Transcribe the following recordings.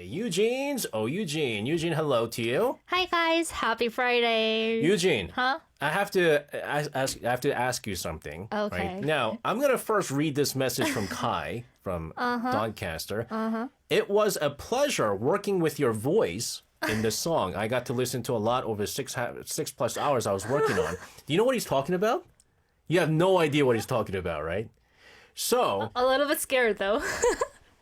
Eugene's. Oh, Eugene. Eugene, hello to you. Hi guys, happy Friday. Eugene. Huh? I have to ask you something. Okay. Right? Now, I'm going to first read this message from Kai from Doncaster. It was a pleasure working with your voice in this song. I got to listen to a lot over 6+ hours I was working on. Do you know what he's talking about? You have no idea what he's talking about, right? So, A little bit scared though.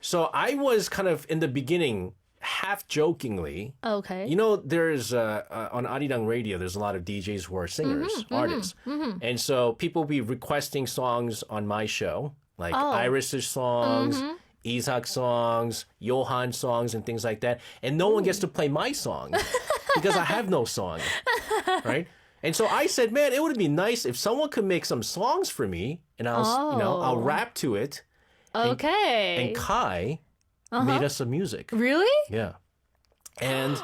so I was kind of in the beginning half jokingly. Okay. You know, there's on Arirang radio, there's a lot of DJs who are singers, artists. And so people will be requesting songs on my show, like Iris's songs, Isaac songs, Johan songs, and things like that. And no one gets to play my song because I have no song, right? And so I said, man, it would be nice if someone could make some songs for me, and I'll rap to it. Okay. And Kai made us some music. Really? Yeah. And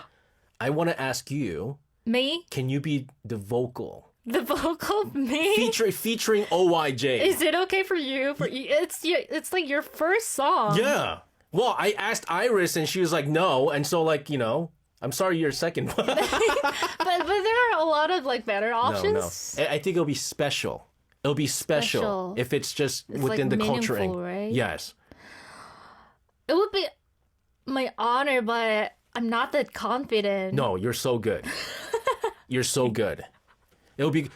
I want to ask you, Me? can you be the vocal? The vocal me? Featuring OYJ. Is it okay for you? It's like your first song. Yeah. Well, I asked Iris and she was like, no. And so I'm sorry you're second. But there are a lot of like better options. No. I think it'll be special. It'll be special if it's just within like the culturing. meaningful, right? Yes. It would be my honor, but I'm not that confident. No, you're so good. You're so good.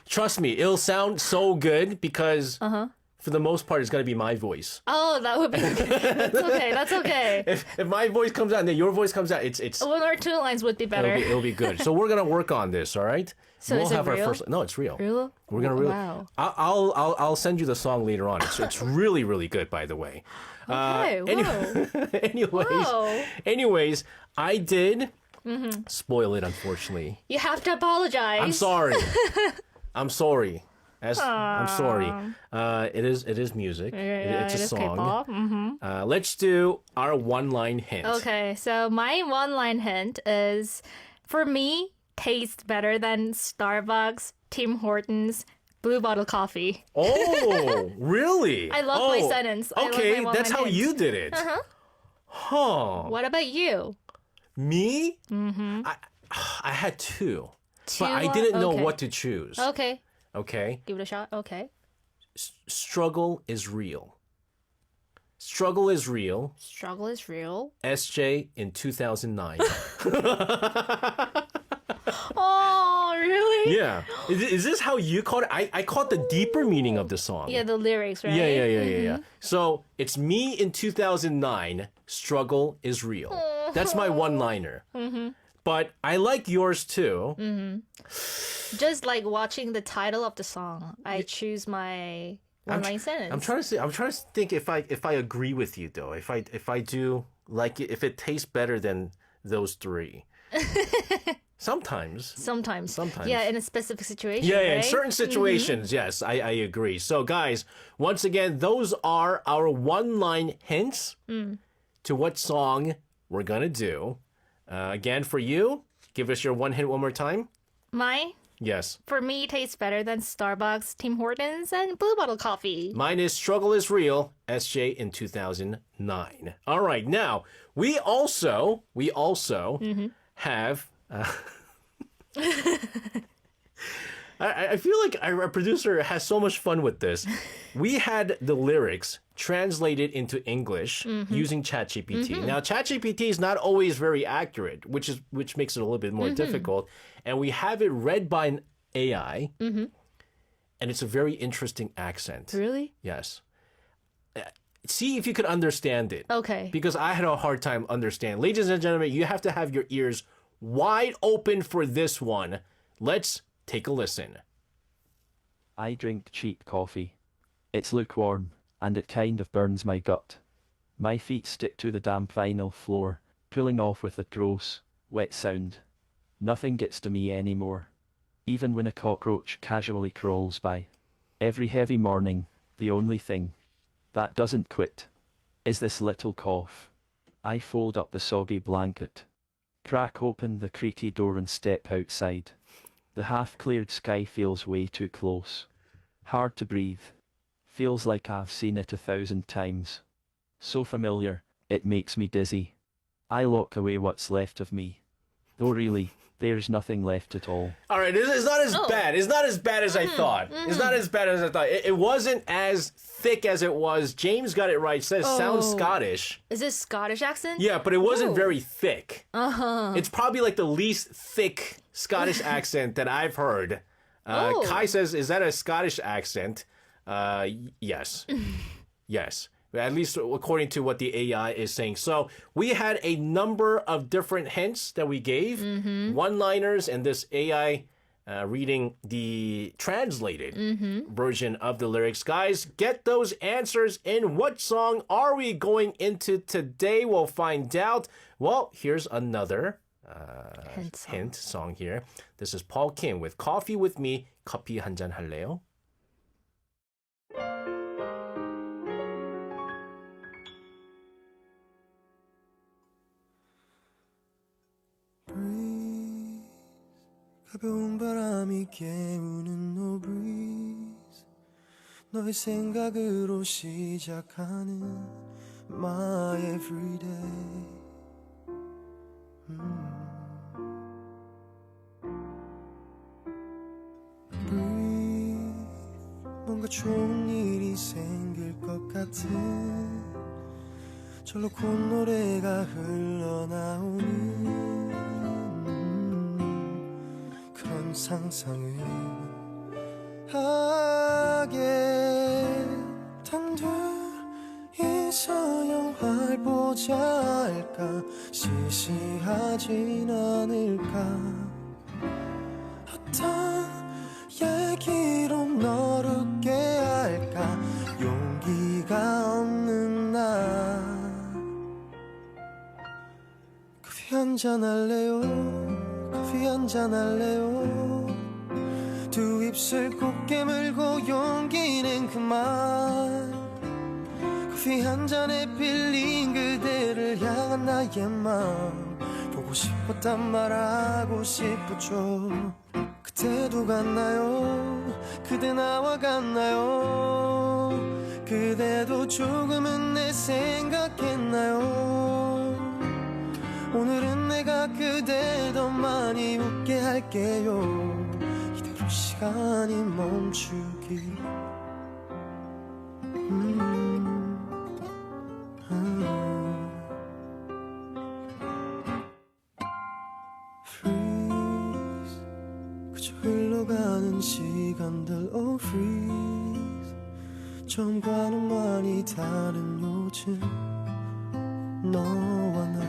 Trust me, it'll sound so good because for the most part, it's going to be my voice. Oh, that would be okay. That's okay. That's okay. If my voice comes out and then your voice comes out, it's One or two lines would be better. it'll be good. So we're gonna work on this, all right? So is it real? No, it's real. Real? We're gonna really. Wow. I'll send you the song later on. It's really really good, by the way. Okay. Whoa. Anyways, I did spoil it. Unfortunately, You have to apologize. I'm sorry. I'm sorry. I'm sorry. It is music. Yeah, it's it a is song. K-pop. Let's do our one-line hint. Okay, so my one-line hint is, for me, tastes better than Starbucks, Tim Hortons, Blue Bottle Coffee. Oh, really? I love my sentence. I love Okay, my that's how one-line you did it. Huh. What about you? Me? I had two. Two? But I didn't know Okay. what to choose. Okay, Okay. give it a shot. Okay. Struggle is real. Struggle is real. Struggle is real. SJ in 2009. Oh, really? Yeah. Is this how you caught it? I caught the deeper meaning of the song. Yeah, the lyrics, right? Yeah. So it's me in 2009. Struggle is real. That's my one-liner. But I like yours too. Just like watching the title of the song, I choose my one-line sentence. I'm trying to think if I agree with you though. If I do like it, if it tastes better than those three. Sometimes. Sometimes. Sometimes. Yeah, in a specific situation. Yeah, in right? certain situations, yes, I agree. So, guys, once again, those are our one-line hints to what song we're gonna do. Again, for you, give us your one hint one more time. Mine, Yes. for me, tastes better than Starbucks, Tim Hortons, and Blue Bottle Coffee. Mine is Struggle is Real, SJ in 2009. All right, now, we also have... I feel like our producer has so much fun with this. We had the lyrics translated into English using ChatGPT. Now, ChatGPT is not always very accurate, which makes it a little bit more difficult. And we have it read by an AI, and it's a very interesting accent. Really? Yes. See if you could understand it. Okay. Because I had a hard time understanding. Ladies and gentlemen, you have to have your ears wide open for this one. Let's take a listen. I drink cheap coffee. It's lukewarm, and it kind of burns my gut. My feet stick to the damp vinyl floor, pulling off with a gross, wet sound. Nothing gets to me anymore. Even when a cockroach casually crawls by. Every heavy morning, the only thing that doesn't quit is this little cough. I fold up the soggy blanket, crack open the creaky door and step outside. The half-cleared sky feels way too close. Hard to breathe. Feels like I've seen it 1,000 times. So familiar, it makes me dizzy. I lock away what's left of me. Though really, there's nothing left at all. All right, it's not as bad. It's not as bad as I thought. It's not as bad as I thought. It wasn't as thick as it was. James got it right. It says sounds Scottish. Is this Scottish accent? Yeah, but it wasn't very thick. It's probably like the least thick Scottish accent that I've heard. Kai says, is that a Scottish accent? Yes. Yes. At least according to what the AI is saying. So we had a number of different hints that we gave. One-liners and this AI reading the translated version of the lyrics. Guys, get those answers in. What song are we going into today? We'll find out. Well, here's another hint song here. This is Paul Kim with Coffee With Me. 커피 한 잔 할래요? 가벼운 바람이 깨우는 no breeze 너의 생각으로 시작하는 my everyday breathe 뭔가 좋은 일이 생길 것 같은 절로 콧노래가 흘러나오는 그런 상상을 하게 단둘이서 영화를 보자 할까 시시하진 않을까 어떤 얘기로 너를 웃게 할까 용기가 없는 날 커피 한잔 할래요 커피 한잔 할래요 두 입술 꼭 깨물고 용기는 그만 커피 한 잔에 빌린 그대를 향한 나의 마음 보고 싶었단 말하고 싶었죠 그때도 같나요 그대 나와 같나요 그대도 조금은 내 생각했나요 오늘은 내가 그댈 더 많이 웃게 할게요 이대로 시간이 멈추길 Freeze 그저 흘러가는 시간들 Oh freeze 처음과는 많이 다른 요즘 너와 나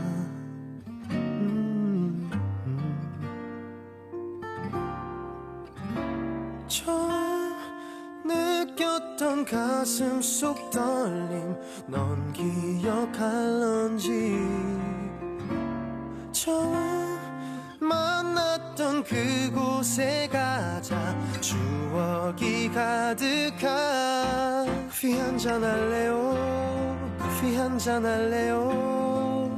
처음 느꼈던 가슴 속 떨림 넌 기억할런지 처음 만났던 그곳에 가자 추억이 가득한 커피 한잔 할래요 커피 한잔 할래요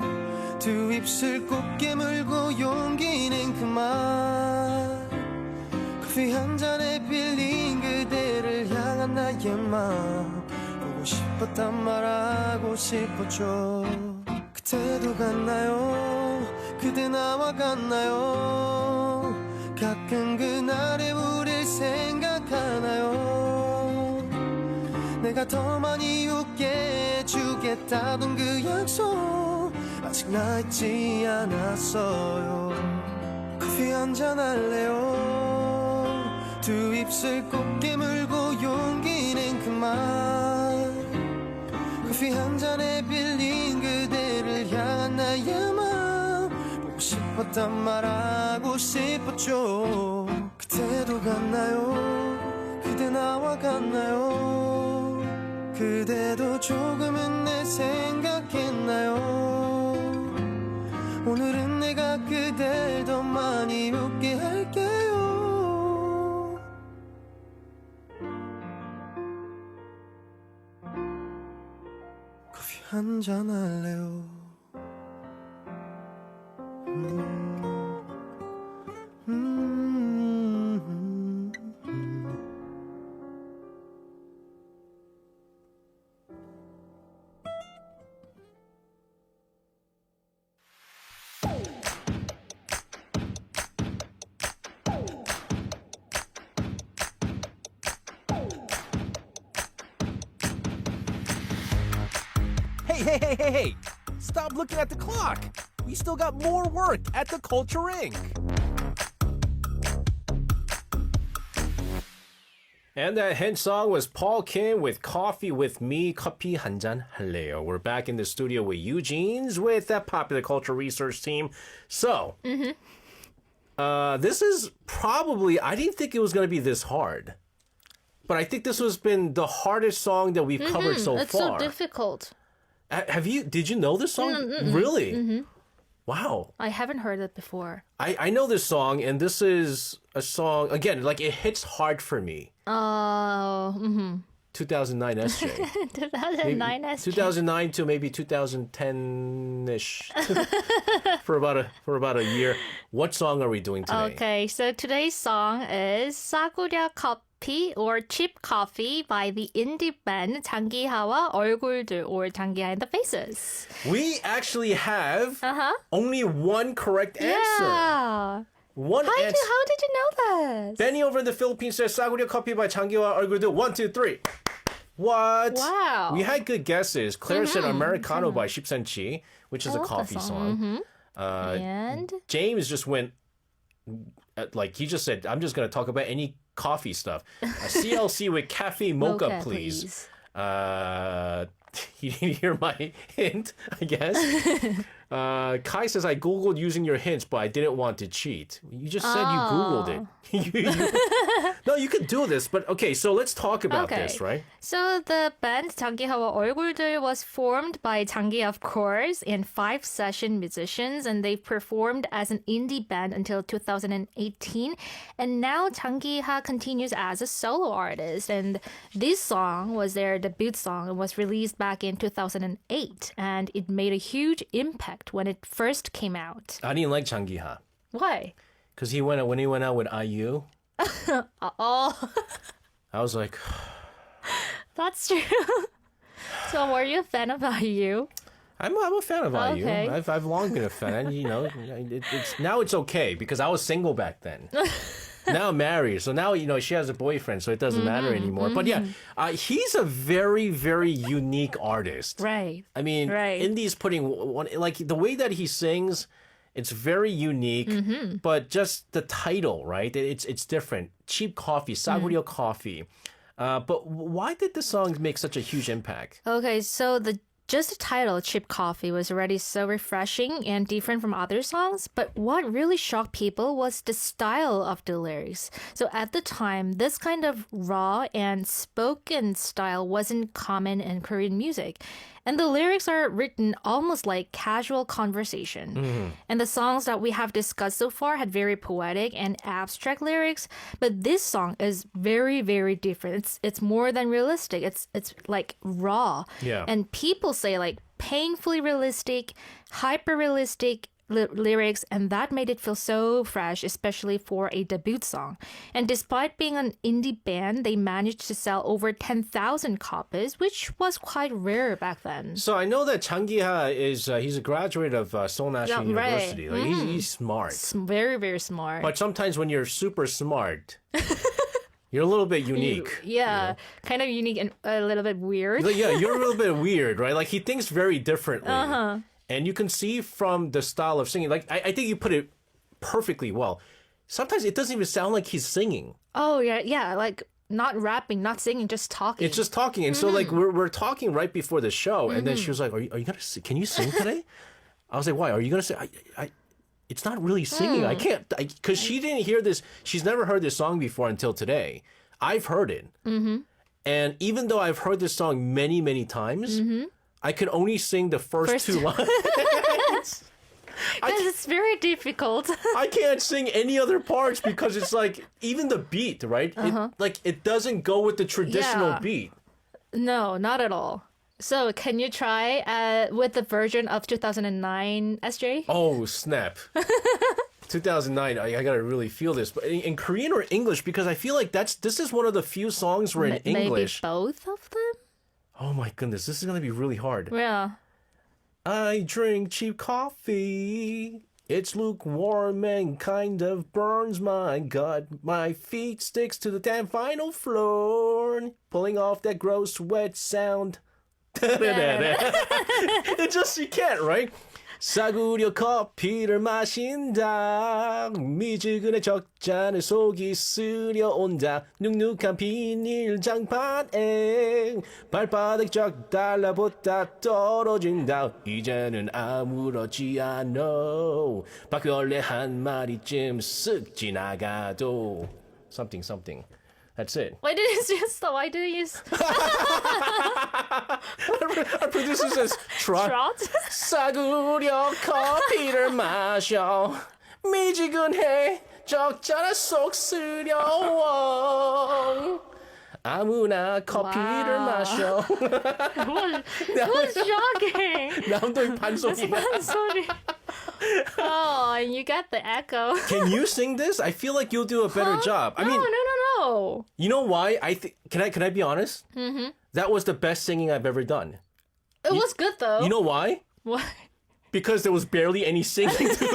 두 입술 꼭 깨물고 용기는 그만 커피 한 잔에 빌린 그대를 향한 나의 마음 보고 싶었단 말하고 싶었죠 그때도 같나요 그대 나와 같나요 가끔 그날의 우릴 생각하나요 내가 더 많이 웃게 해주겠다던 그 약속 아직 나 잊지 않았어요 커피 한잔 할래요 두 입술 꼭 깨물고 용기는 그만 커피 한 잔에 빌린 그대를 향한 나의 마음 보고 싶었단 말하고 싶었죠 그때도 같나요 그대 나와 같나요 그대도 조금은 내 생각했나요 오늘은 내가 그댈 더 많이 웃게 할게요 커피 한잔 할래요 Hey! Stop looking at the clock. We still got more work at the Culture Inc. And that hint song was Paul Kim with Coffee with Me, 커피 한잔 할래요. We're back in the studio with Eugene's with that popular culture research team. So, this is probably, I didn't think it was going to be this hard. But I think this has been the hardest song that we've covered so it's far. so difficult. Did you know this song? Really? Wow. I haven't heard it before. I know this song, and this is a song, again, like it hits hard for me. Oh, 2009 SJ. 2009 SJ. 2009 to maybe 2010-ish. for about a year. What song are we doing today? Okay, so today's song is 싸구려 커피 or Cheap Coffee by the indie band 장기하와 얼굴들 or 장기하 and the Faces. We actually have only one correct answer. Yeah. One answer. How did you know that? Benny over in the Philippines says 싸구려 커피 by 장기하 얼굴들. 1, 2, 3. What? Wow. We had good guesses. Claire said Americano by 십센치, which is a love that coffee song. song. And James just went, like he just said, I'm just going to talk about any coffee stuff. CLC with cafe mocha, please. He didn't hear my hint, I guess. Kai says, I Googled using your hints, but I didn't want to cheat. You just said you Googled it. No, you could do this, but okay, so let's talk about this, right? So the band 장기하와 얼굴들 was formed by 장기, of course, and 5 session musicians, and they performed as an indie band until 2018. And now 장기하 continues as a solo artist, and this song was their debut song. It was released back in 2008, and it made a huge impact when it first came out. I didn't like 장기하. Why? Because when he went out with IU, Oh, I was like, that's true. So were you a fan of IU? I'm a fan of IU. Okay. I've long been a fan. You know, now it's okay because I was single back then. Now I'm married, so now she has a boyfriend, so it doesn't matter anymore. But yeah, he's a very, very unique artist. Right. I mean, Right. Indy's putting one like the way that he sings. It's very unique, but just the title, right? It's different. Cheap coffee, 싸구려 coffee. But why did the song make such a huge impact? Okay, so just the title, Cheap Coffee, was already so refreshing and different from other songs. But what really shocked people was the style of the lyrics. So at the time, this kind of raw and spoken style wasn't common in Korean music. And the lyrics are written almost like casual conversation. And the songs that we have discussed so far had very poetic and abstract lyrics. But this song is very, very different. It's more than realistic. It's like raw. Yeah. And people say like painfully realistic, hyper realistic lyrics, and that made it feel so fresh, especially for a debut song. And despite being an indie band, they managed to sell over 10,000 copies, which was quite rare back then. So I know that 장기하 he's a graduate of Seoul National right. University. Like, he's smart. Very, very smart. But sometimes when you're super smart, you're a little bit unique. Yeah, kind of unique and a little bit weird. Like, yeah, you're a little bit weird, right? Like he thinks very differently. And you can see from the style of singing, like I think you put it perfectly well. Sometimes it doesn't even sound like he's singing. Oh, yeah, like not rapping, not singing, just talking. It's just talking. And so like we're talking right before the show, and then she was like, are you gonna can you sing today? I was like, why? Are you gonna sing? I it's not really singing. I can't, because she didn't hear this. She's never heard this song before until today. I've heard it. And even though I've heard this song many, many times, I can only sing the first 2 lines. Because it's very difficult. I can't sing any other parts because it's like, even the beat, right? It doesn't go with the traditional beat. No, not at all. So can you try with the version of 2009, SJ? Oh, snap. 2009, I gotta really feel this. But in Korean or English, because I feel like this is one of the few songs where in English. Maybe both of them? Oh my goodness, this is gonna be really hard. Yeah. I drink cheap coffee. It's lukewarm and kind of burns my gut. My feet sticks to the damn vinyl floor, pulling off that gross wet sound. It just, you can't, right? 싸구려 커피를 마신다 미지근해 적잖은 속이 쓰려온다 눅눅한 비닐 장판에 발바닥 쫙 달라붙다 떨어진다 이제는 아무렇지 않아 바퀴벌레 한 마리쯤 쓱 지나가도 something That's it. Why didn't you stop? Why didn't you Our producer says trot. trot? 싸구려 커피를 마셔 미지근해 적잖아 속 쓰려워 아무나 커피를 Wow. 마셔 What's shocking? 남도의 판소리가 Sorry. Oh, and you got the echo. Can you sing this? I feel like you'll do a better job. I mean, No. you know why? Can I be honest? Mm-hmm. That was the best singing I've ever done. It was good though. You know why? What? Because there was barely any singing to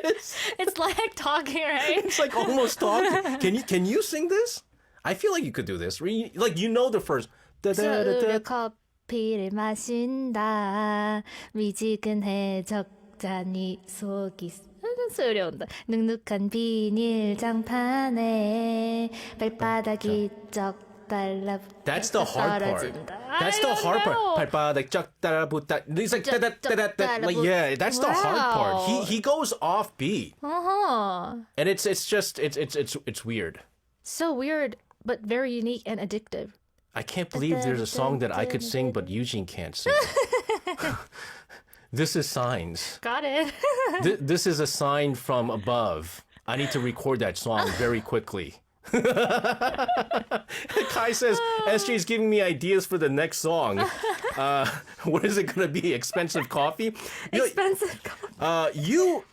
this. It's like talking, right? It's like almost talking. Can you sing this? I feel like you could do this. Like you know the first. 서울의 커피를 마신다 미지근해 적잖이 속이 쓰려온다 눅눅한 비닐 장판에 발바닥이 쩍 달라붙다 That's the hard part. 떨어진다. That's the hard part. 발바닥 쩍 달라붙다. It's like like yeah. That's the hard part. He goes off beat, and it's weird. So weird, but very unique and addictive. I can't believe there's a song that I could sing, but Eugene can't sing. This is signs. Got it. This is a sign from above. I need to record that song very quickly. Kai says, SJ is giving me ideas for the next song. What is it going to be? Expensive coffee? Expensive coffee. You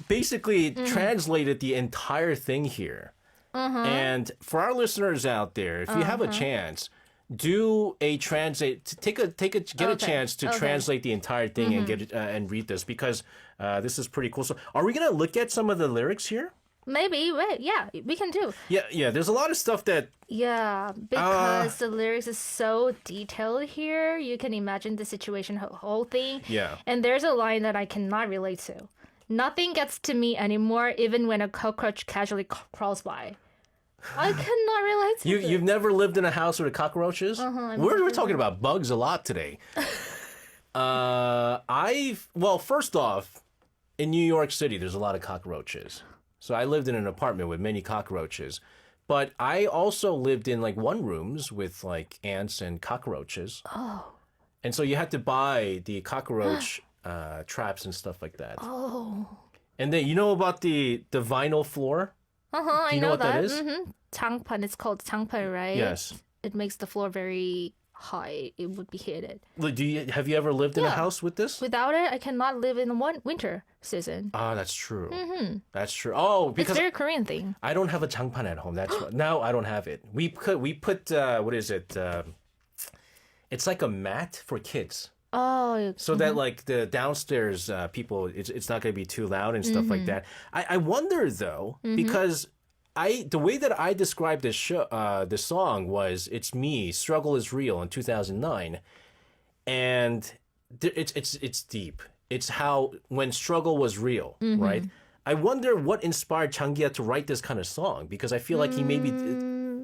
basically translated the entire thing here. And for our listeners out there, if you have a chance, do a translate. Get a chance to translate the entire thing and get it, and read this because this is pretty cool. So, are we gonna look at some of the lyrics here? Maybe. Wait, yeah, we can do. Yeah. There's a lot of stuff that. Yeah, because the lyrics is so detailed here. You can imagine the situation, whole thing. Yeah. And there's a line that I cannot relate to. Nothing gets to me anymore, even when a cockroach casually crawls by. I cannot relate to You've never lived in a house with cockroaches? We're talking about bugs a lot today. First off, in New York City, there's a lot of cockroaches. So I lived in an apartment with many cockroaches. But I also lived in like one rooms with like ants and cockroaches. Oh. And so you had to buy the cockroach traps and stuff like that. Oh. And then you know about the vinyl floor? I know what that is? Mm-hmm. 장판, it's called 장판, right? Yes. It makes the floor very high. It would be heated. Have you ever lived in a house with this? Without it, I cannot live in one winter season. Ah, that's true. That's true. Oh, It's because very Korean thing. I don't have a 장판 at home. That's why. Now I don't have it. We put what is it? It's like a mat for kids. Oh, So that like the downstairs people, it's not going to be too loud and stuff like that. I wonder though, because the way that I described this the song was, it's me, struggle is real in 2009, and it's deep. It's how when struggle was real, right? I wonder what inspired Changia to write this kind of song, because I feel like he maybe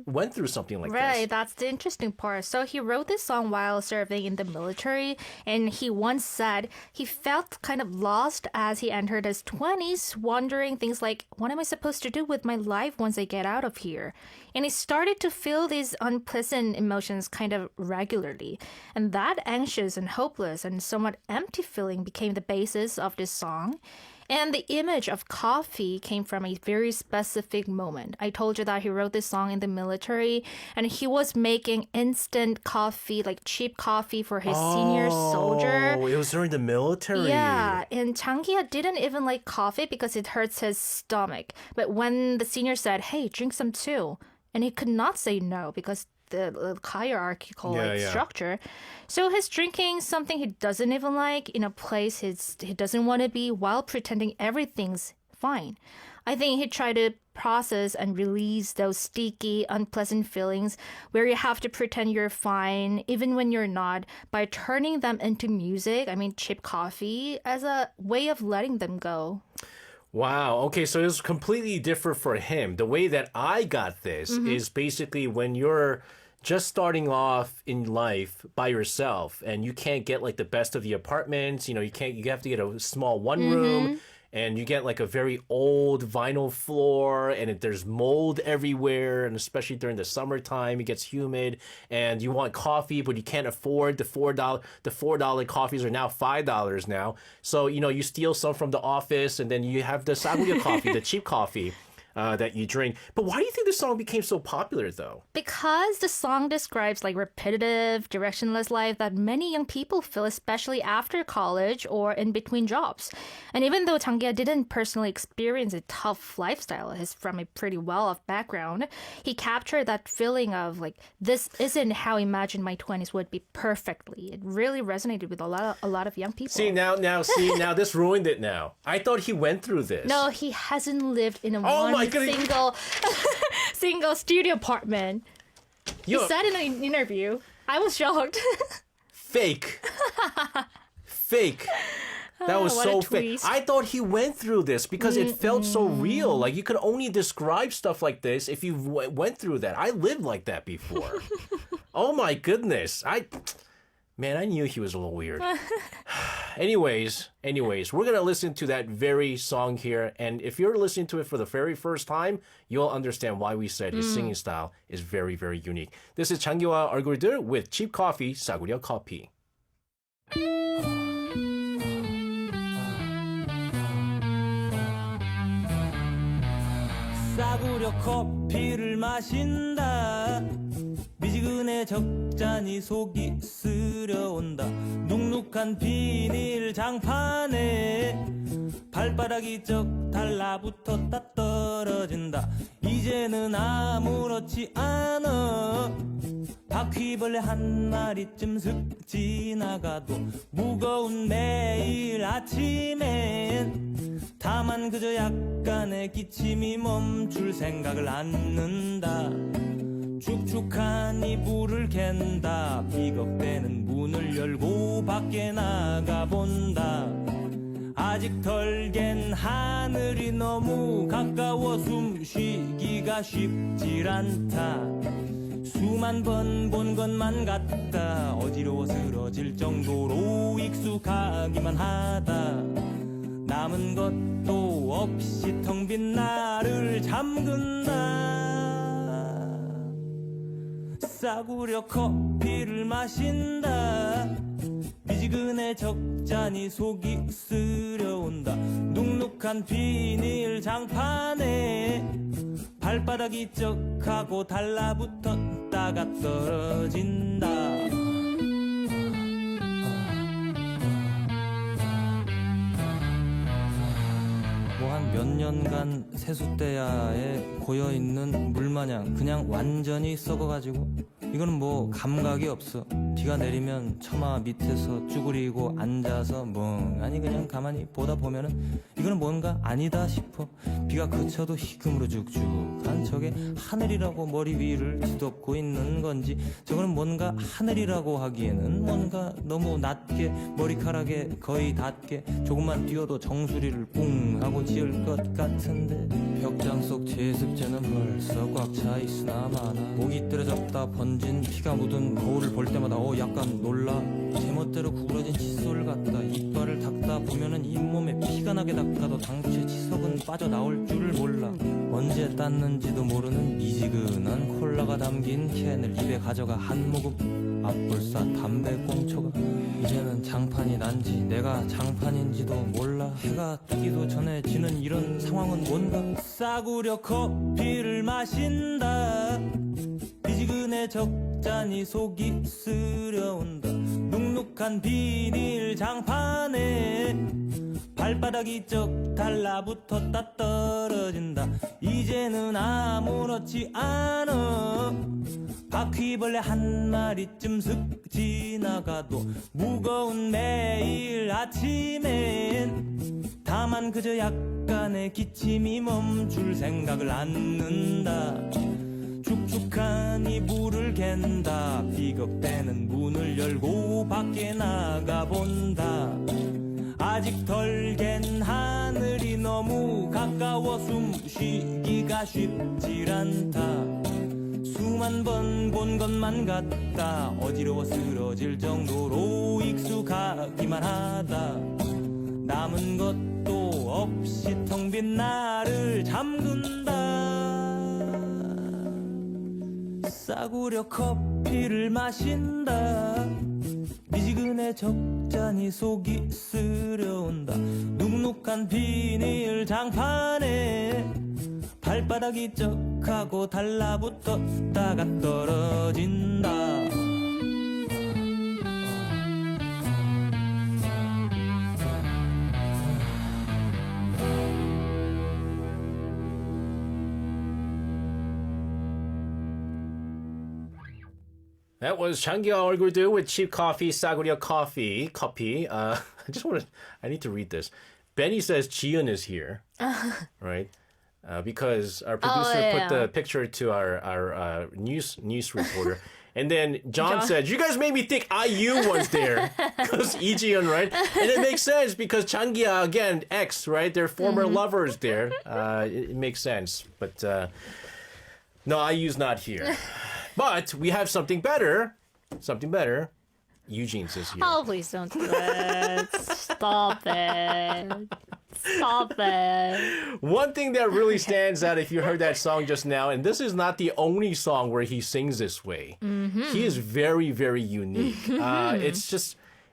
went through something like right, this. that's the interesting part. So he wrote this song while serving in the military, and he once said he felt kind of lost as he entered his 20s, wondering things like, what am I supposed to do with my life once I get out of here? And he started to feel these unpleasant emotions kind of regularly. And that anxious and hopeless and somewhat empty feeling became the basis of this song. And the image of coffee came from a very specific moment. I told you that he wrote this song in the military, and he was making instant coffee, like cheap coffee for his senior soldier. Oh, it was during the military. Yeah, and Changia didn't even like coffee because it hurts his stomach. But when the senior said, hey, drink some too, and he could not say no because the hierarchical structure. So he's drinking something he doesn't even like in a place he doesn't want to be while pretending everything's fine. I think he tried to process and release those sticky, unpleasant feelings where you have to pretend you're fine even when you're not by turning them into music, cheap coffee, as a way of letting them go. Wow. Okay, so it's completely different for him. The way that I got this is basically when you're just starting off in life by yourself and you can't get like the best of the apartments, you have to get a small one room. And you get like a very old vinyl floor and there's mold everywhere. And especially during the summertime, it gets humid and you want coffee, but you can't afford the $4 coffees are now $5 now. So, you steal some from the office and then you have the sagurio coffee, the cheap coffee. That you drink. But why do you think the song became so popular, though? Because the song describes like repetitive, directionless life that many young people feel, especially after college or in between jobs. And even though Changia didn't personally experience a tough lifestyle, he's from a pretty well-off background, he captured that feeling of like, this isn't how I imagined my 20s would be perfectly. It really resonated with a lot of young people. See, now this ruined it now. I thought he went through this. No, he hasn't lived in Oh single studio apartment. He Yo, said in an interview. I was shocked. Fake. That was what so a fake. twist. I thought he went through this because it felt so real. Like you could only describe stuff like this if you went through that. I lived like that before. Oh my goodness. I knew he was a little weird. Anyways, we're going to listen to that very song here. And if you're listening to it for the very first time, you'll understand why we said his singing style is very, very unique. This is 장기와 얼굴들 with Cheap Coffee, 싸구려 커피. 싸구려 커피를 마신다. 미지근해 적잖이 속이 쓰려온다. 눅눅한 비닐 장판에 발바닥이 쩍 달라붙었다 떨어진다. 이제는 아무렇지 않아. 바퀴벌레 한 마리쯤 슥 지나가도 무거운 매일 아침엔 다만 그저 약간의 기침이 멈출 생각을 않는다. 축축한 이불을 갠다. 비겁대는 문을 열고 밖에 나가본다. 아직 덜 갠 하늘이 너무 가까워 숨쉬기가 쉽질 않다. 수만 번 본 것만 같다. 어지러워 쓰러질 정도로 익숙하기만 하다. 남은 것도 없이 텅 빈 나를 잠근다. 싸구려 커피를 마신다. 미지근해 적잖이 속이 쓰려온다. 눅눅한 비닐 장판에 발바닥이 쩍하고 달라붙었다가 떨어진다. 한 몇 년간 세숫대야에 고여있는 물마냥 그냥 완전히 썩어가지고 이거는 뭐 감각이 없어. 비가 내리면 처마 밑에서 쭈그리고 앉아서 멍하니 그냥 가만히 보다 보면은 이거는 뭔가 아니다 싶어. 비가 그쳐도 희금으로 죽죽한 저게 하늘이라고 머리 위를 뒤덮고 있는 건지, 저거는 뭔가 하늘이라고 하기에는 뭔가 너무 낮게 머리카락에 거의 닿게 조금만 뛰어도 정수리를 뿡 하고 지을 것 같은데, 벽장 속 제습제는 벌써 꽉 차 있으나 마나 목이 떨어졌다 번진 피가 묻은 거울을 볼 때마다 약간 놀라. 제멋대로 구부러진 칫솔 같다. 이빨을 닦다 보면은 잇몸에 피가 나게 닦아도 당최 치석은 빠져나올 줄을 몰라. 언제 땄는지도 모르는 미지근한 콜라가 담긴 캔을 입에 가져가 한 모금. 앞불사 담배 꽁초가 이제는 장판이 난지 내가 장판인지도 몰라. 해가 뜨기도 전에 지는 이런 상황은 뭔가. 싸구려 커피를 마신다. 미지근해 적잖이 속이 쓰려온다. 눅눅한 비닐 장판에 발바닥이 쩍 달라붙었다 떨어진다 이제는 아무렇지 않아 바퀴벌레 한 마리쯤 슥 지나가도 무거운 매일 아침엔 다만 그저 약간의 기침이 멈출 생각을 않는다 축축한 이불을 갠다 비겁대는 문을 열고 밖에 나가본다 아직 덜 갠 하늘이 너무 가까워 숨쉬기가 쉽질 않다 수만 번 본 것만 같다 어지러워 쓰러질 정도로 익숙하기만 하다 남은 것도 없이 텅 빈 나를 잠근다 싸구려 커피를 마신다 미지근해 적잖이 속이 쓰려온다 눅눅한 비닐 장판에 발바닥이 쩍하고 달라붙었다가 떨어진다 That was Changyeo 얼굴들 with Cheap Coffee, 싸구려 Coffee. I need to read this. Benny says Jiyeon is here, right? Because our producer put the picture to our news reporter. And then John said, you guys made me think IU was there. Because Lee Jiyeon, right? And it makes sense because Changyeo, again, ex, right? They're former lovers there. It makes sense. But no, IU's not here. But we have something better. Eugene's is here. Oh, please don't do it. Stop it. Stop it. One thing that really stands out if you heard that song just now, and this is not the only song where he sings this way. Mm-hmm. He is very, very unique.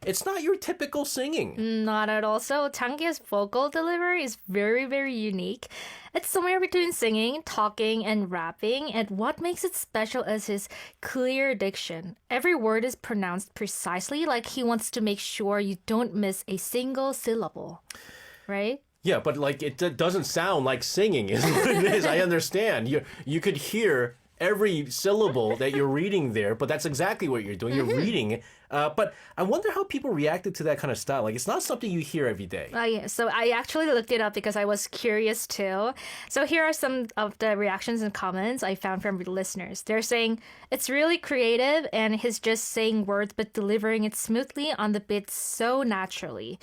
It's not your typical singing. Not at all. So Changgye's vocal delivery is very, very unique. It's somewhere between singing, talking, and rapping. And what makes it special is his clear diction. Every word is pronounced precisely, like he wants to make sure you don't miss a single syllable. Right? Yeah, but like it doesn't sound like singing is what it is. I understand. You could hear every syllable that you're reading there, but that's exactly what you're doing. You're reading. But I wonder how people reacted to that kind of style. Like, it's not something you hear every day. Yeah. So I actually looked it up because I was curious too. So here are some of the reactions and comments I found from listeners. They're saying it's really creative and he's just saying words but delivering it smoothly on the beat so naturally.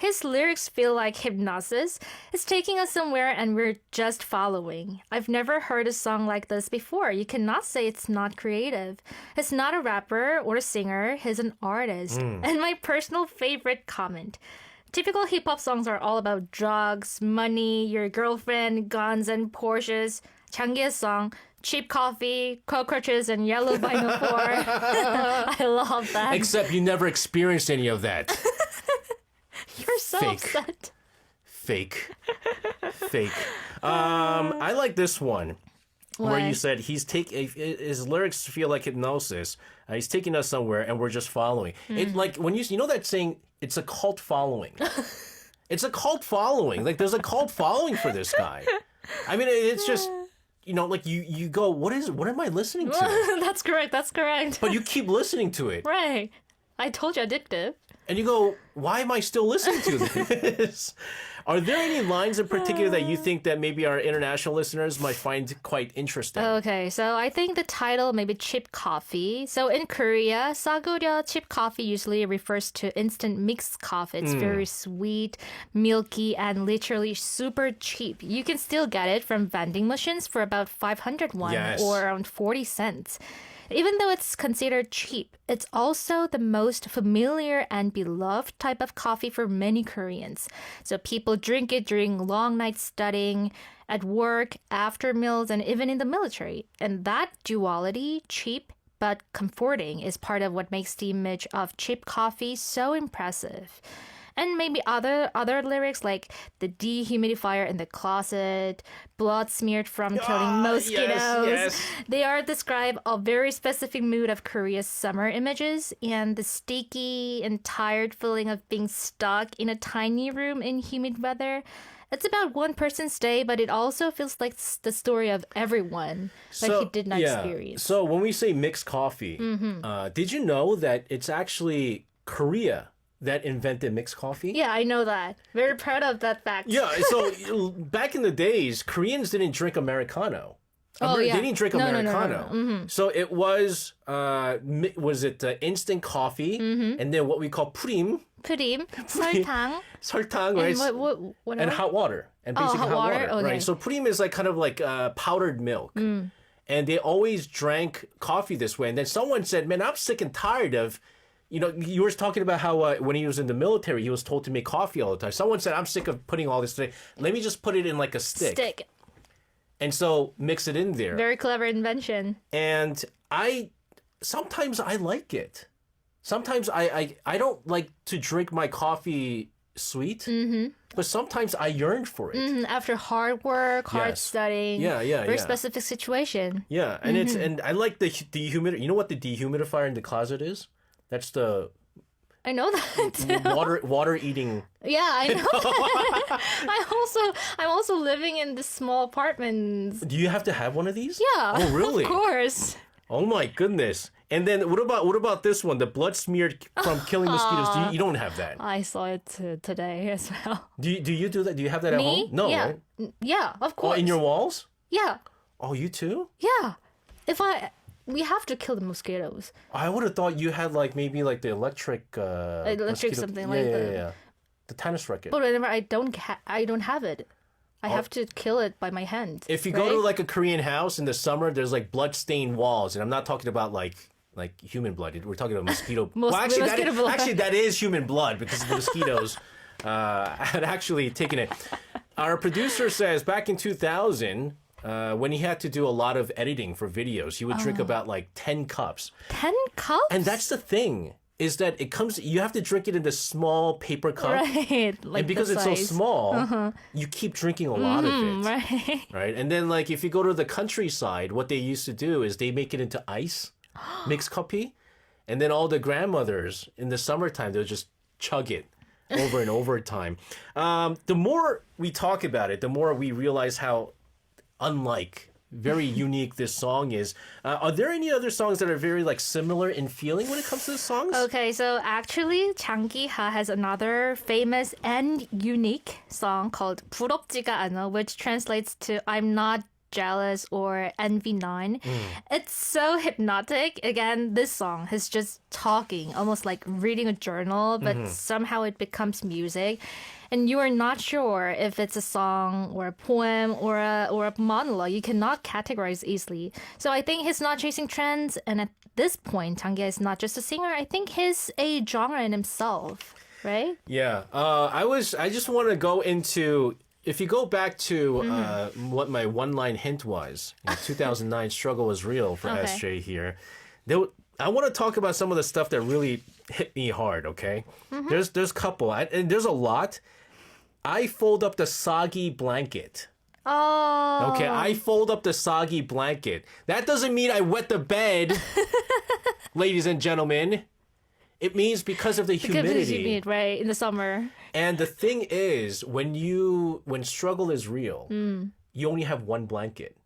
His lyrics feel like hypnosis. It's taking us somewhere and we're just following. I've never heard a song like this before. You cannot say it's not creative. He's not a rapper or a singer. He's an artist. And my personal favorite comment. Typical hip-hop songs are all about drugs, money, your girlfriend, guns, and Porsches. Changgye's song, cheap coffee, cockroaches, and yellow vinyl floor. I love that. Except you never experienced any of that. You're so upset. Fake. I like this one. Where you said his lyrics feel like hypnosis. He's taking us somewhere and we're just following. It like when you know that saying, it's a cult following. It's a cult following. Like there's a cult following for this guy. I mean, it's just like you go, what am I listening to? That's correct. But you keep listening to it. Right. I told you addictive. And you go, why am I still listening to this? Are there any lines in particular that you think that maybe our international listeners might find quite interesting? Okay, so I think the title may be cheap coffee. So in Korea, 싸구려 cheap coffee usually refers to instant mixed coffee. It's very sweet, milky, and literally super cheap. You can still get it from vending machines for about 500 won or around 40 cents. Even though it's considered cheap, it's also the most familiar and beloved type of coffee for many Koreans. So people drink it during long nights studying, at work, after meals, and even in the military. And that duality, cheap but comforting, is part of what makes the image of cheap coffee so impressive. And maybe other lyrics like the dehumidifier in the closet, blood smeared from killing mosquitoes. Yes. They are describe a very specific mood of Korea's summer images and the sticky and tired feeling of being stuck in a tiny room in humid weather. It's about one person's day, but it also feels like the story of everyone that he did not experience. So when we say mixed coffee, Mm-hmm. did you know that it's actually Korea that invented mixed coffee? Yeah, I know that. Very proud of that fact. Yeah, so back in the days, Koreans didn't drink Americano. Oh, yeah. They didn't drink No, no, Americano. no, no. So it was instant coffee and then what we call purim, 프림, 설탕, 설탕, right? and what And else? hot water. And basically hot water? Okay. right? So purim is like kind of like powdered milk. And they always drank coffee this way. And then someone said, man, I'm sick and tired of, you were talking about how when he was in the military, he was told to make coffee all the time. Someone said, I'm sick of putting all this today. Let me just put it in like a stick. And so mix it in there. Very clever invention. And sometimes I like it. Sometimes I don't like to drink my coffee sweet, but sometimes I yearn for it. After hard work, hard Yes. studying. Yeah, Very specific situation. Yeah, and and I like the dehumidifier. You know what the dehumidifier in the closet is? That's the I know that. water eating. Yeah, I know. I'm also living in this small apartment. Do you have to have one of these? Yeah. Oh, really? Of course. Oh my goodness. And then what about this one? The blood smeared from killing mosquitoes. You don't have that. I saw it today as well. Do you do that? Do you have that at Me? home? No, yeah. right? Yeah, of Oh, course. in your walls? Yeah. Oh, you too? Yeah. We have to kill the mosquitoes. I would have thought you had like maybe like the electric Something like that. Yeah. The tennis racket. But whenever I don't have it. I have to kill it by my hand. If you go to like a Korean house in the summer, there's like blood-stained walls, and I'm not talking about like human blood. We're talking about mosquito. Mosquito blood. Actually, that is human blood because the mosquitoes had actually taken it. Our producer says back in 2000, when he had to do a lot of editing for videos, he would drink about like 10 cups. 10 cups? And that's the thing. Is that you have to drink it in this small paper cup. Right. Like and because the it's so size. small, you keep drinking a lot of it. Right. Right? And then like if you go to the countryside, what they used to do is they make it into ice, mixed coffee. And then all the grandmothers in the summertime, they'll just chug it over and over time. The more we talk about it, the more we realize how very unique this song is. Are there any other songs that are very like similar in feeling when it comes to the songs? Okay, so actually, Jang Ki-ha has another famous and unique song called 부럽지가 않아, which translates to I'm not jealous or envy none. It's so hypnotic. Again, this song is just talking, almost like reading a journal, but somehow it becomes music. And you are not sure if it's a song or a poem or a monologue. You cannot categorize easily. So I think he's not chasing trends. And at this point, Jang-gi is not just a singer. I think he's a genre in himself, right? Yeah. I just want to go into, if you go back to what my one-line hint was, 2009 struggle was real for Okay. SJ here. I want to talk about some of the stuff that really hit me hard, okay? There's a couple, and there's a lot. I fold up the soggy blanket. Oh. Okay, I fold up the soggy blanket. That doesn't mean I wet the bed, ladies and gentlemen. It means because of the humidity. Because you need, right, in the summer. And the thing is, when struggle is real, you only have one blanket.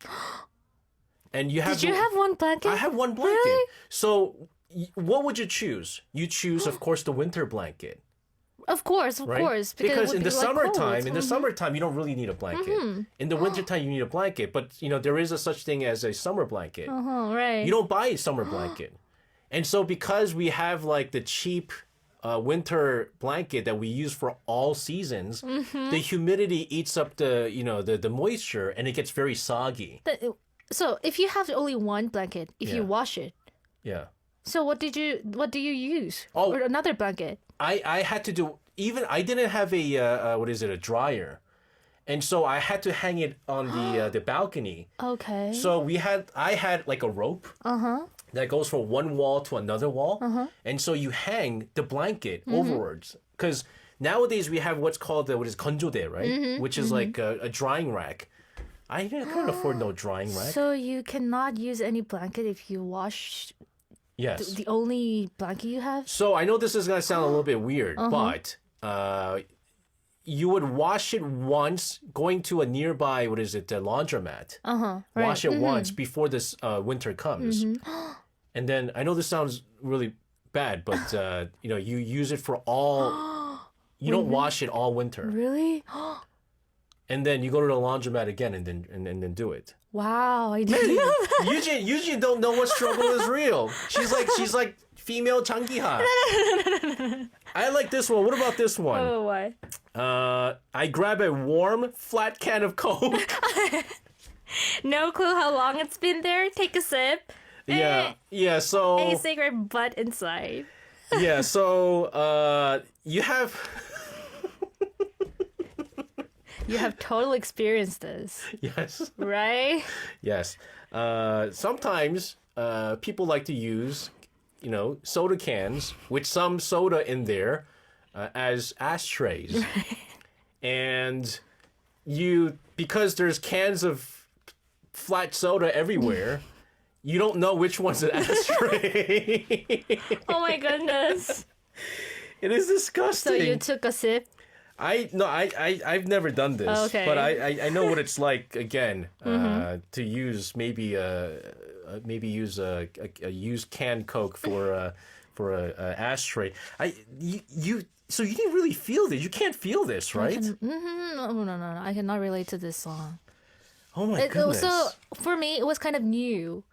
And you have Did you have one blanket? I have one blanket. Really? So what would you choose? You choose, of course, the winter blanket. Of course, Right? Because, Because it in would the be like summertime, cold. you don't really need a blanket. In the wintertime, you need a blanket, but there is a such thing as a summer blanket. Oh, right. You don't buy a summer blanket. And so because we have like the cheap winter blanket that we use for all seasons, the humidity eats up the moisture and it gets very soggy. So if you have only one blanket, if you Yeah. wash it, Yeah. so what do you use? Oh. Or another blanket? I had to do, I didn't have a dryer. And so I had to hang it on the balcony. Okay. So I had like a rope that goes from one wall to another wall. And so you hang the blanket overwards. Because nowadays we have what's called what is 건조대, right? Which is like a drying rack. I can't afford no drying rack. So you cannot use any blanket if you wash Yes. the only blanket you have? So I know this is going to sound a little bit weird, but you would wash it once going to a nearby, what is it, a laundromat. Wash it once before this winter comes. And then, I know this sounds really bad, but you use it for all, you don't wash it all winter. Really? And then you go to the laundromat again and then do it. Wow, I didn't know that. Eugene don't know what struggle is real. She's like female Changiha. I like this one. What about this one? Oh, why? I grab a warm, flat can of Coke. No clue how long it's been there. Take a sip. Yeah, so... A cigarette butt inside. Yeah, so you have... You have totally experienced this. Yes. Right? Yes. Sometimes people like to use, soda cans with some soda in there as ashtrays. And because there's cans of flat soda everywhere, you don't know which one's an ashtray. Oh my goodness. It is disgusting. So you took a sip? I've never done this, Okay. but I know what it's like again to use maybe use a used canned Coke for a ashtray. So you didn't really feel this. You can't feel this, right? No. I cannot relate to this song. Oh my goodness. So for me, it was kind of new.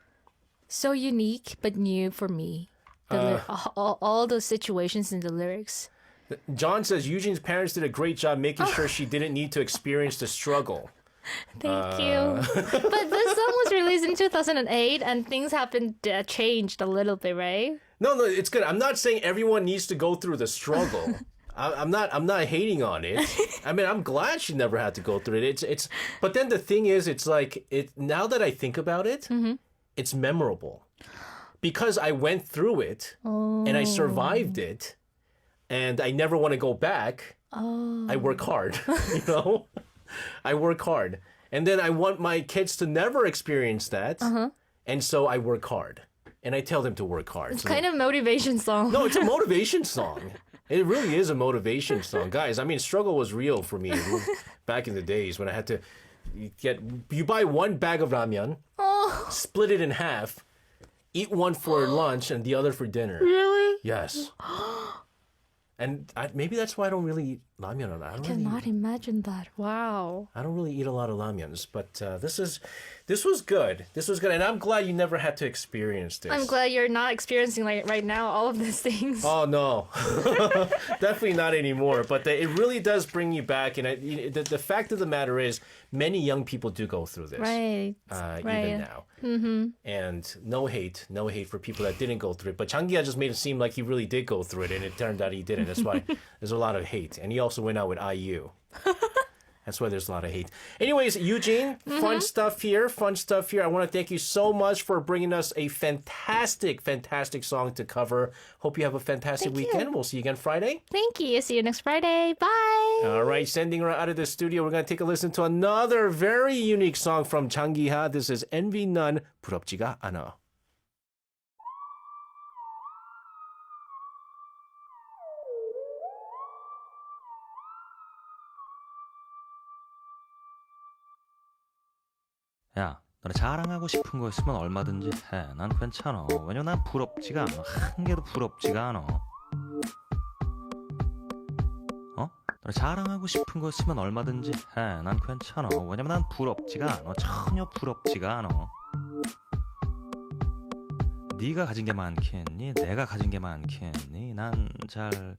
So unique, but new for me. All those situations in the lyrics. John says Eugene's parents did a great job making sure she didn't need to experience the struggle. Thank you. But this song was released in 2008 and things happened, changed a little bit, right? No, it's good. I'm not saying everyone needs to go through the struggle. I'm not hating on it. I mean, I'm glad she never had to go through it. But then the thing is, it's like now that I think about it, it's memorable. Because I went through it and I survived it. And I never want to go back. I work hard, I work hard. And then I want my kids to never experience that. And so I work hard. And I tell them to work hard. It's kind of motivation song. No, it's a motivation song. It really is a motivation song. Guys, I mean, struggle was real for me back in the days when I had to you buy one bag of ramen, split it in half, eat one for lunch and the other for dinner. Really? Yes. And maybe that's why I don't really eat ramyeon. I cannot imagine that. Wow. I don't really eat a lot of ramyuns, but this was good. This was good, and I'm glad you never had to experience this. I'm glad you're not experiencing like right now all of these things. Oh no, definitely not anymore. But it really does bring you back, and the fact of the matter is, many young people do go through this, right? Even now. And no hate for people that didn't go through it. But Changia just made it seem like he really did go through it, and it turned out he didn't. That's why there's a lot of hate. And he also went out with IU. That's why there's a lot of hate. Anyways, Eugene, fun stuff here. I want to thank you so much for bringing us a fantastic song to cover. Hope you have a fantastic weekend. We'll see you again Friday. Thank you. See you next Friday. Bye. All right, sending her out of the studio. We're going to take a listen to another very unique song from 장기하. This is Envy None, 부럽지가 않아. 야, 너네 자랑하고 싶은 거 있으면 얼마든지 해. 난 괜찮아. 왜냐면 난 부럽지가 않아. 한 개도 부럽지가 않아. 너네 자랑하고 싶은 거 있으면 얼마든지 해. 난 괜찮아. 왜냐면 난 부럽지가 않아. 전혀 부럽지가 않아. 네가 가진 게 많겠니? 내가 가진 게 많겠니? 난 잘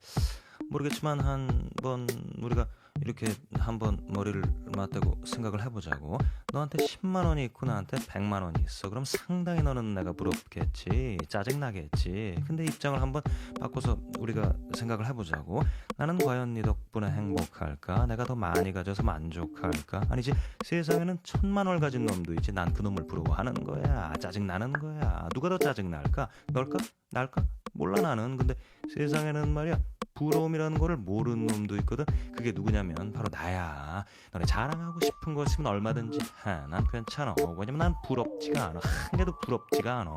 모르겠지만 한번 우리가 이렇게 한번 머리를 맞대고 생각을 해보자고. 너한테 10만 원이 있고 나한테 100만 원이 있어. 그럼 상당히 너는 내가 부럽겠지. 짜증나겠지. 근데 입장을 한번 바꿔서 우리가 생각을 해보자고. 나는 과연 네 덕분에 행복할까? 내가 더 많이 가져서 만족할까? 아니지, 세상에는 1000만 원을 가진 놈도 있지. 난 그 놈을 부러워하는 거야. 짜증나는 거야. 누가 더 짜증날까? 널까? 날까? 몰라 나는. 근데 세상에는 말이야, 부러움이라는 거를 모르는 놈도 있거든. 그게 누구냐면 바로 나야. 너네 자랑하고 싶은 거 있으면 얼마든지 해. 난 괜찮아. 왜냐면 난 부럽지가 않아. 한 개도 부럽지가 않아.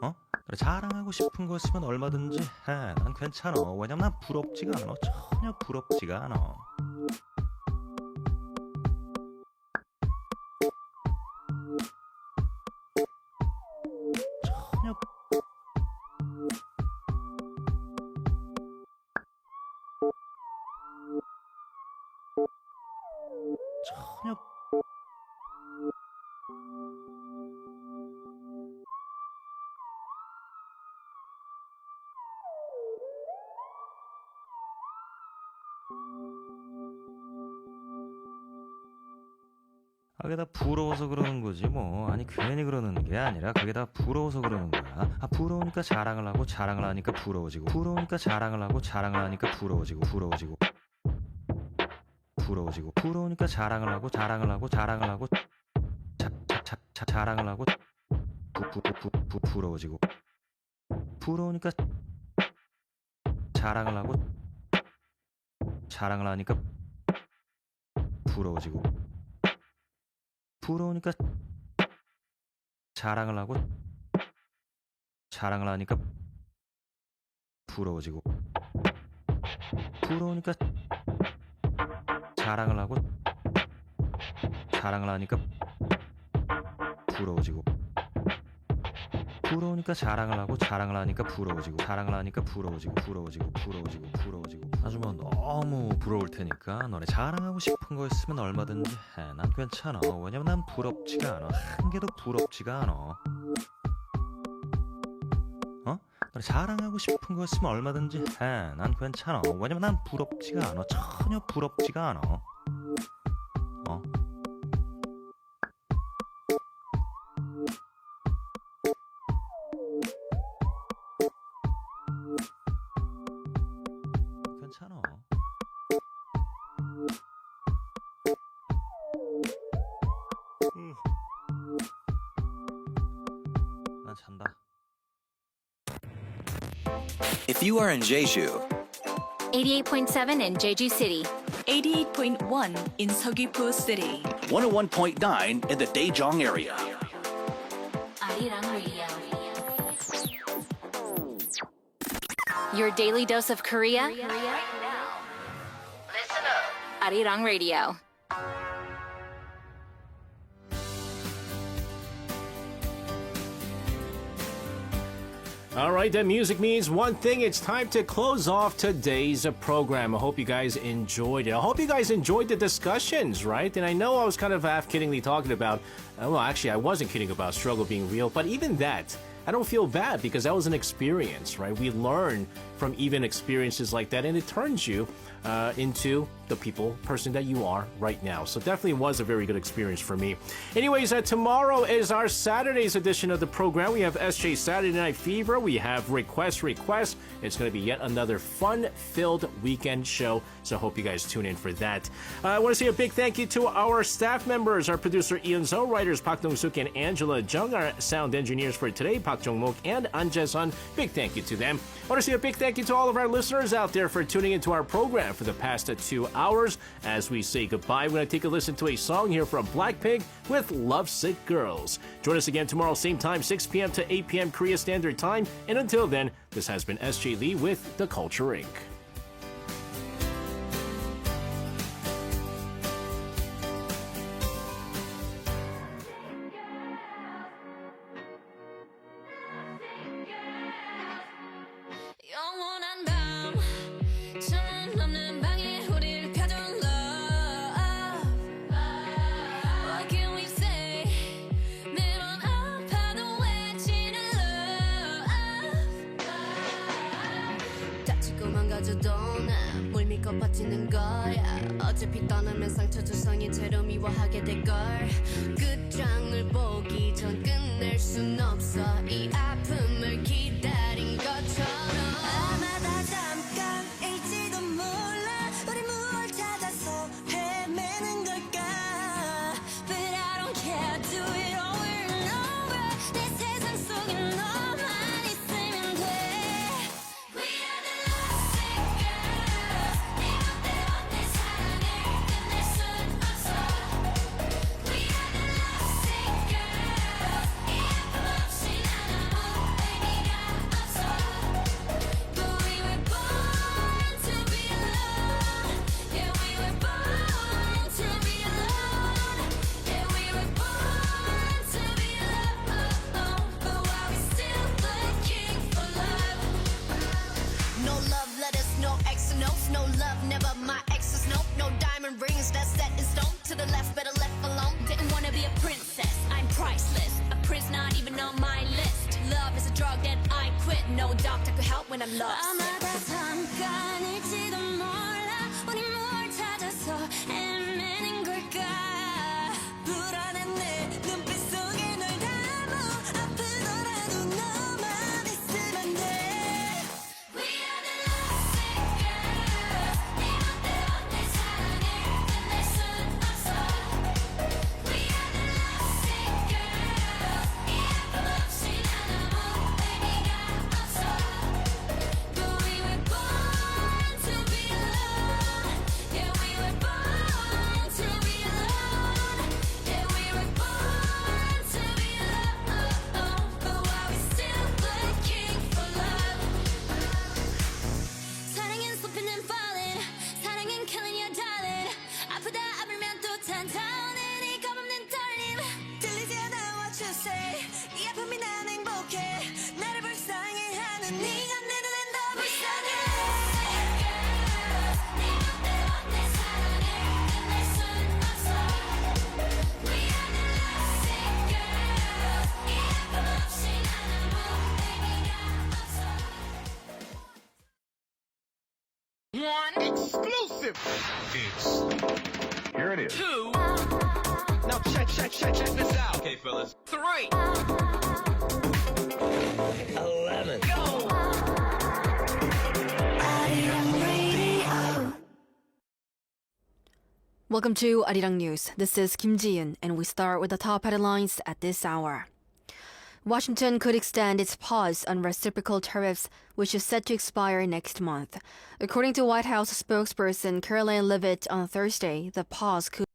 너네 자랑하고 싶은 거 있으면 얼마든지 해. 난 괜찮아. 왜냐면 난 부럽지가 않아. 전혀 부럽지가 않아. 전혀 전혀 그게 다 부러워서 그러는 거지 뭐. 아니 괜히 그러는 게 아니라 그게 다 부러워서 그러는 거야. 부러우니까 자랑을 하고 자랑을 하니까 부러워지고 부러우니까 자랑을 하고 자랑을 하니까 부러워지고 부러워지고 부러워지고 부러우니까 자랑을 하고 자랑을 하고 자랑을 하고 자랑을 하고 부러워지고 부러우니까 자랑을 하고 자랑을 하니까 부러워지고 부러우니까 자랑을 하고 자랑을 하니까 부러워지고 부러우니까 자랑을 하고 자랑을 하니까 부러워지고 부러우니까 자랑을 하고 자랑을 하니까 부러워지고 자랑을 하니까 부러워지고 부러워지고 부러워지고 부러워지고 아주 뭐 너무 부러울 테니까 너네 자랑하고 싶은 거 있으면 얼마든지 해. 난 괜찮아. 왜냐면 난 부럽지가 않아. 한 개도 부럽지가 않아. 너네 자랑하고 싶은 거 있으면 얼마든지 해. 난 괜찮아. 왜냐면 난 부럽지가 않아. 전혀 부럽지가 않아. 괜찮아. 난 잔다. If you are in Jeju, 88.7 in Jeju City. 88.1 in Seogwipo City. 101.9 in the Daejeong area. Arirang Radio. Your daily dose of Korea. Listen up. Arirang Radio. All right, that music means one thing. It's time to close off today's program. I hope you guys enjoyed it. I hope you guys enjoyed the discussions, right? And I know I was kind of half-kiddingly talking about, well, actually, I wasn't kidding about struggle being real, but even that, I don't feel bad because that was an experience, right? We learn from even experiences like that, and it turns you into the person that you are right now. So definitely was a very good experience for me. Anyways, tomorrow is our Saturday's edition of the program. We have SJ Saturday Night Fever. We have Request. It's going to be yet another fun-filled weekend show. So I hope you guys tune in for that. I want to say a big thank you to our staff members, our producer Ian Zo, writers Park Dong-suk and Angela Jung, our sound engineers for today, Park Jong-mok and An Jae-sun. Big thank you to them. I want to say a big thank you to all of our listeners out there for tuning into our program for the past 2 hours. As we say goodbye, we're going to take a listen to a song here from Blackpink with Lovesick Girls. Join us again tomorrow, same time, 6 p.m. to 8 p.m. Korea Standard Time. And until then, this has been SJ Lee with The Culture Inc. 영원한 밤 천은 없는 방에 우릴 가둔 love. What can we say? 매번 아파도 외치는 love. 다치고 망가져도 난 물 믿고 버티는 거야. 어차피 떠나면 상처 조성인 채로 미워하게 될걸. 끝장을 보기 전 끝낼 순 없어. 이 아픔을 기다린 것처럼. 아마 다 잠깐일지도 몰라. 우리 무얼 찾아서 헤매는 걸까. But I don't care. Do it over and over. 내 세상 속에 너만 있으면 돼. is that set in stone. To the left, better left alone. Didn't wanna be a princess, I'm priceless. A prince not even on my list. Love is a drug that I quit. No doctor could help when I'm lost. 아마도 잠깐일지도 몰라. 우리 뭘 찾아서 헤매는 걸까. 불안한 내 눈빛 속에 널 담아. 아프더라도 너만 있으면 돼. We are the lovesick girls. 네 멋대로 내 사랑을 끝낼 순 없어. We are the lovesick girls. 이 아픔 없이 난 아무 의미가 없어. But we were born to be alone. Yeah, we were born to be alone. Yeah, we were born to be alone. But why we still looking for love? 사랑은 쏟히는 falling. 사랑은 killing your darling. 아프다 아물면 또 찬타오는 이 겁없는 떨림. 들리지 않아 what you say. 이 아픔이 난 행복해. 나를 불쌍해하는 네가 내 눈엔 더 불쌍해. 네 멋대로 내 사랑을 끝낼 순 없어. We are the lovesick girls. 이 아픔 없이 난 아무 의미가 없어. One exclusive. Here it is. Two. Now check this out. Okay, fellas. 3. 11. Go. Welcome to Arirang News. This is Kim Ji-yoon, and we start with the top headlines at this hour. Washington could extend its pause on reciprocal tariffs, which is set to expire next month. According to White House spokesperson Caroline Leavitt on Thursday, the pause could